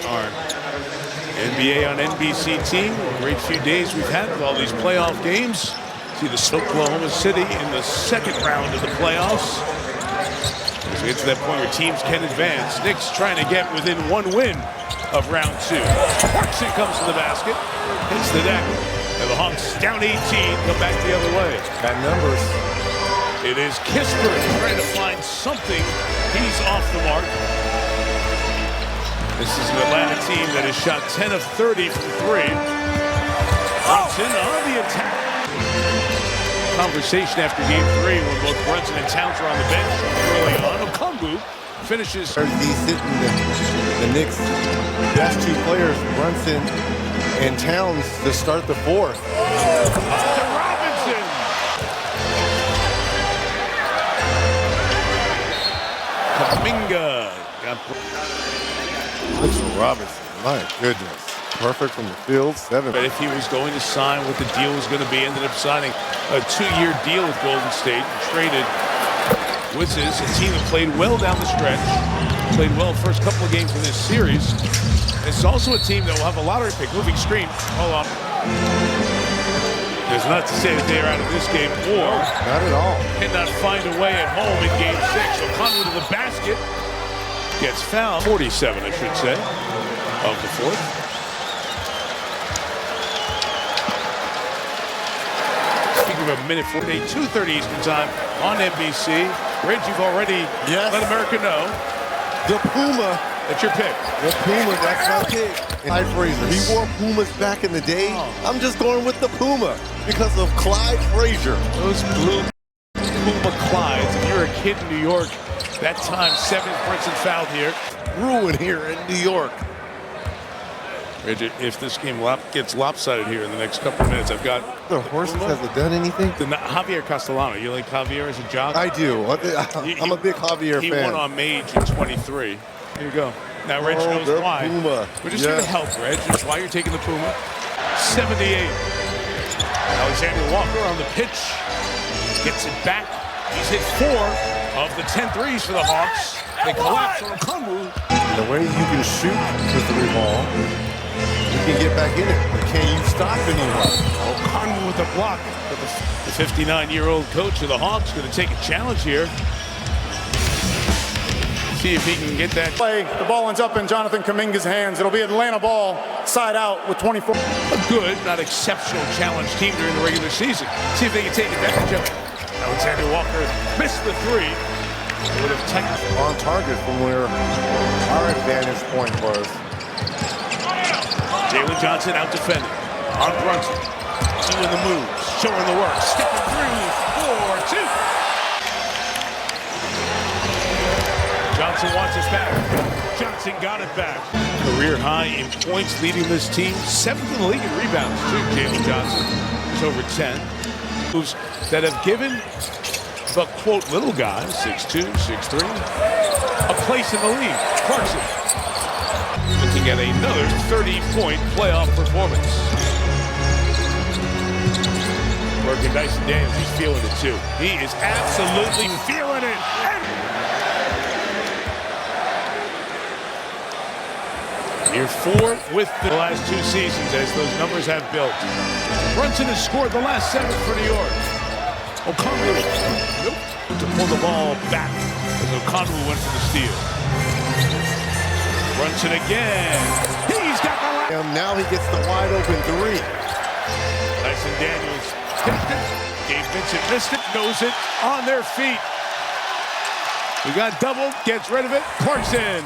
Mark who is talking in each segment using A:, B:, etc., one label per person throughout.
A: our NBA on NBC team. Great few days we've had with all these playoff games. See the Oklahoma City in the second round of the playoffs. As we get to that point where teams can advance, Knicks trying to get within one win of round 2. Clarkson comes to the basket, hits the deck, and the Hawks down 18, come back the other way.
B: Got numbers.
A: It is Kispert trying to find something. He's off the mark. This is an Atlanta team that has shot 10 of 30 from 3. Brunson on the attack. Conversation after game 3 when both Brunson and Towns are on the bench early on. Okongu finishes.
B: They're decent. The Knicks' best 2 players, Brunson and Towns, to start the 4th.
A: To Robinson. Kuminga.
B: Looks for Robinson. My goodness. Perfect from the field. 7.
A: But if he was going to sign what the deal was going to be, ended up signing a 2-year deal with Golden State and traded Wizards, a team that played well down the stretch, played well the first couple of games in this series. It's also a team that will have a lottery pick. Moving screen. Hold on. There's not to say that they are out of this game, or
B: not at all.
A: Cannot find a way at home in game 6. So Conway to the basket. Gets fouled. 47, I should say, of the 4th. Speaking of a minute 48, 2:30 Eastern time on NBC. Reg, you've already let America know.
B: The Puma.
A: That's your pick.
B: The Puma, that's my pick. Clyde Frazier. He wore Pumas back in the day. I'm just going with the Puma because of Clyde Frazier.
A: Those blue Puma Clydes. If you're a kid in New York, that time 7th person fouled here.
B: Ruin here in New York.
A: Reg, if this game gets lopsided here in the next couple of minutes, I've got...
B: The horses hasn't done anything?
A: Javier Castellano. You like Javier as a jock?
B: I do. I'm a big Javier fan.
A: He won on Mage in 23. Here you go. Now Reg knows why.
B: Puma.
A: We're just here to help, Reg. That's why you're taking the Puma. 78. Alexander Walker on the pitch. Gets it back. He's hit 4 of the 10 threes for the Hawks. They collapse on Okongu.
B: The way you can shoot the 3 ball, you can get back in it. But can you stop anyone?
A: Okongu with the block. The 59-year-old coach of the Hawks going to take a challenge here. See if he can get that
C: play. The ball ends up in Jonathan Kuminga's hands. It'll be Atlanta ball, side out with 24.
A: A good, not exceptional challenge team during the regular season. See if they can take advantage of it. Alexander Walker missed the 3. Would have taken
B: on target from where our advantage point was.
A: Jalen Johnson out defending. On Brunson. Doing the moves, showing the work. Stepping through. 4-2. Johnson wants us back. Johnson got it back. Career high in points, leading this team. 7th in the league in rebounds, too. Jalen Johnson is over 10. Moves that have given the, quote, little guy, 6'2", 6'3", a place in the league. Clarkson looking at another 30-point playoff performance. Working nice and Daniels, he's feeling it, too. He is absolutely feeling it. Year 4 with the last 2 seasons as those numbers have built. Brunson has scored the last 7 for New York. Okongu, nope, to pull the ball back as Okongu went for the steal. Brunson again. He's got the last.
B: Now he gets the wide open 3.
A: Dyson Daniels picked it. Gabe Vincent missed it, knows it, on their feet. We got doubled, gets rid of it. Clarkson.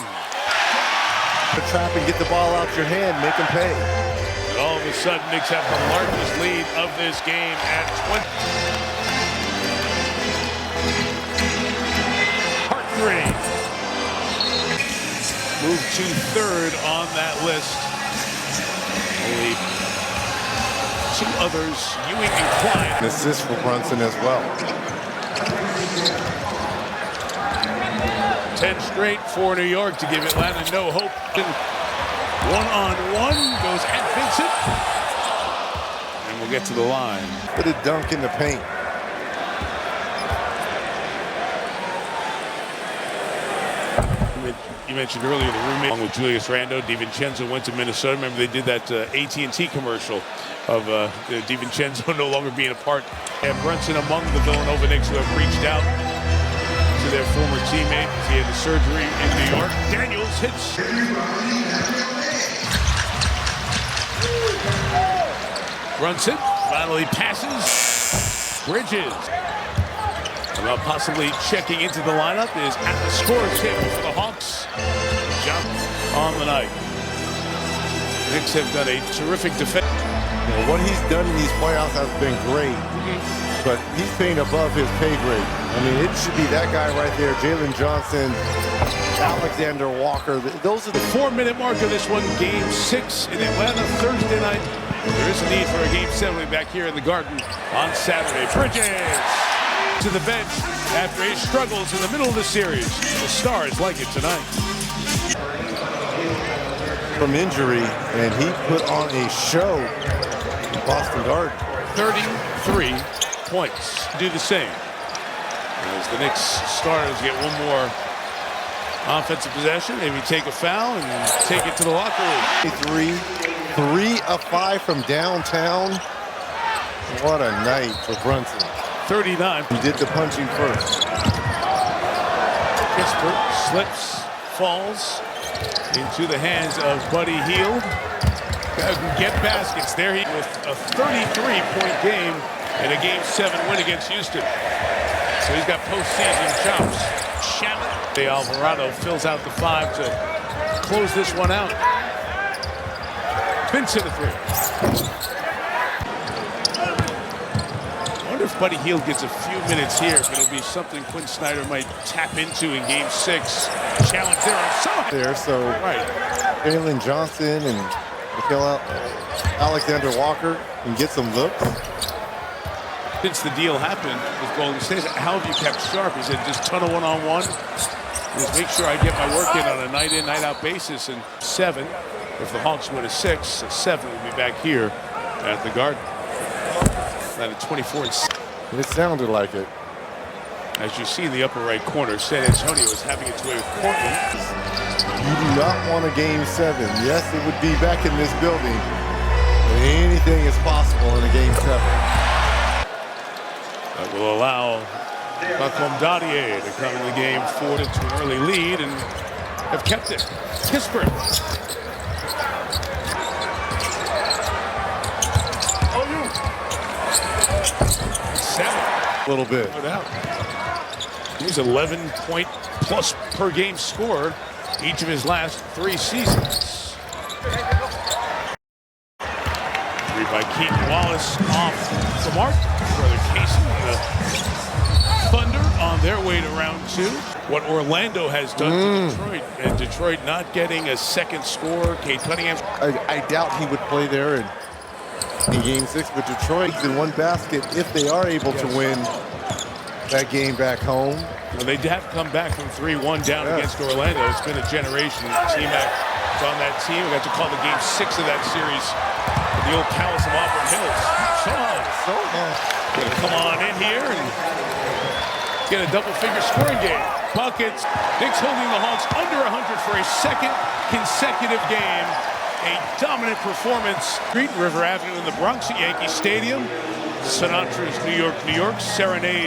B: The trap and get the ball out your hand, make them pay.
A: And all of a sudden, Knicks have the largest lead of this game at 20. Part 3. Move to 3rd on that list. Only 2 others, Ewing and Klein.
B: An assist for Brunson as well.
A: 10 straight for New York to give Atlanta no hope. One-on-one goes at Vincent. And we'll get to the line.
B: Put a dunk in the paint.
A: you mentioned earlier, the roommate along with Julius Randle. DiVincenzo went to Minnesota. Remember they did that AT&T commercial of DiVincenzo no longer being a part. And Brunson among the Villanova Knicks who have reached out to their former teammate. He had the surgery in New York. Daniels hits. Brunson finally passes. Bridges. About possibly checking into the lineup is at the scorer's table for the Hawks. Jump on the night. Knicks have done a terrific defense.
B: You know, what he's done in these playoffs has been great, but he's playing above his pay grade. I mean, it should be that guy right there, Jalen Johnson, Alexander Walker. Those are the
A: 4-minute mark of this one, Game 6 in Atlanta Thursday night. There is a need for a Game 7 back here in the Garden on Saturday. Bridges to the bench after his struggles in the middle of the series. The Stars like it tonight.
B: from injury, and he put on a show in Boston Garden.
A: 33 points. Do the same. As the Knicks Stars get one more offensive possession, maybe take a foul and take it to the locker room. 3 of 5 from downtown. What a night for Brunson. 39. He did the punching first. Pittsburgh slips, falls into the hands of Buddy Hield. Guy who can get baskets. There he with a 33-point game in a Game 7 win against Houston. So he's got postseason chops. Shaman. De Alvarado fills out the 5 to close this one out. Vincent a 3. I wonder if Buddy Hield gets a few minutes here, if it'll be something Quinn Snyder might tap into in Game 6. Challenge there on some.
B: There, so
A: right.
B: Jalen Johnson and Alexander Walker can get some looks.
A: Since the deal happened with Golden State, how have you kept sharp? He said just ton of one-on-one. Just make sure I get my work in on a night-in, night-out basis. And 7, if the Hawks win a 6, a 7 will be back here at the Garden. At a 24.
B: It sounded like it.
A: As you see in the upper right corner, San Antonio is having its way with Portland.
B: You do not want a Game 7. Yes, it would be back in this building, but anything is possible in a Game 7.
A: That will allow Malcolm Dadier to come in the game 4 to an early lead and have kept it. Pittsburgh. A little bit. He's 11-point-plus per game scorer each of his last 3 seasons. 3 by Keaton Wallace off the mark. Brother Casey and the Thunder on their way to round 2. What Orlando has done to Detroit, and Detroit not getting a second scorer. Cade Cunningham.
B: I doubt he would play there in Game 6, but Detroit in one basket if they are able to win that game back home.
A: Well, they have come back from 3-1 down against Orlando. It's been a generation. T-Mac is on that team. We got to call the Game 6 of that series with the old Palace of Auburn Hills. Sohan gonna come on in here and get a double-figure scoring game. Buckets. Knicks holding the Hawks under 100 for a second consecutive game. A dominant performance. Street River Avenue in the Bronx at Yankee Stadium. Sinatra's New York, New York. Serenade.